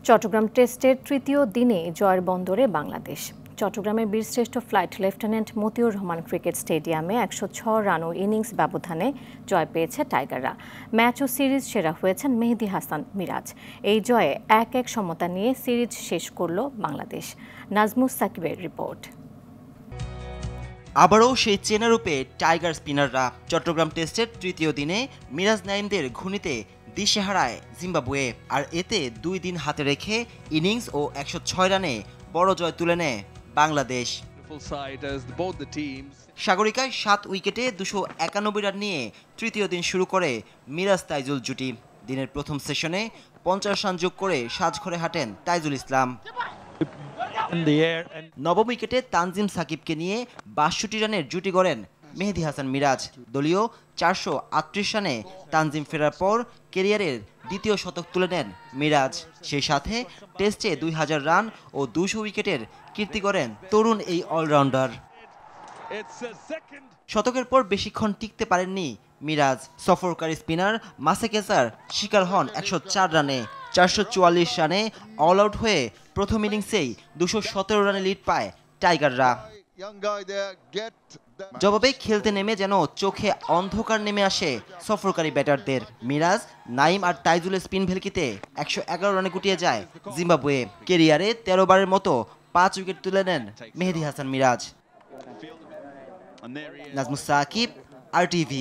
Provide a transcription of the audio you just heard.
চট্টগ্রাম টেস্টের তৃতীয় দিনে জয়ের বন্দরে বাংলাদেশ। চট্টগ্রামের বীরশ্রেষ্ঠ flight lieutenant Motiur Rahman cricket স্টেডিয়ামে ১০৬ রান ও ইনিংস ব্যবধানে জয় পেয়েছে টাইগাররা। ম্যাচ ও সিরিজ সেরা হয়েছেন মেহেদী হাসান মিরাজ। এই জয়ে ১-১ সমতা নিয়ে সিরিজ শেষ করল বাংলাদেশ। নাজমুস সাকিবের রিপোর্ট। আবারও সেই চেনা রূপে টাইগার স্পিনাররা। চট্টগ্রাম টেস্টের তৃতীয় দিনে মিরাজ নাইমদের ঘূর্ণিতে দিশেহারায় জিম্বাবুয়ে, আর এতে ২ দিন হাতে রেখে ইনিংস ও ১০৬ রানে বড় জয় তুলে নেয় বাংলাদেশ। সাগরিকায় ৭ উইকেটে ২৯১ রান নিয়ে তৃতীয় দিন শুরু করে মিরাজ তাইজুল জুটি। দিনের প্রথম সেশনে ৫০ রান যোগ করে সাজঘরে হাঁটেন তাইজুল ইসলাম। নবম উইকেটে তানজিম সাকিবকে নিয়ে ৬২ রানের জুটি গড়েন মেহেদী হাসান মিরাজ। দলীয় ৪৩৮ রানে তানজিম ফেরার পর ক্যারিয়ারের দ্বিতীয় শতক তুলে নেন মিরাজ। সেই সাথে টেস্টে ২০০০ রান ও ২০০ উইকেটের কীর্তি গড়েন তরুণ এই অলরাউন্ডার। শতকের পর বেশিক্ষণ টিকতে পারেননি মিরাজ। সফরকারী স্পিনার মাসেকেসার শিকার হন ১০৪ রানে। ৪৪৪ রানে অল আউট হয়ে প্রথম ইনিংসেই ২১৭ রানে লিড পায় টাইগাররা। জবাবে খেলতে নেমে যেন চোখে অন্ধকার নেমে আসে সফরকারী ব্যাটারদের। মিরাজ, নাইম আর তাইজুলের স্পিন ভেলকিতে ১১১ রানে গুটিয়ে যায় জিম্বাবুয়ে। কেরিয়ারে ১৩ বারের মতো ৫ উইকেট তুলে নেন মেহেদী হাসান মিরাজ। নাজমুস সাকিব, RTV।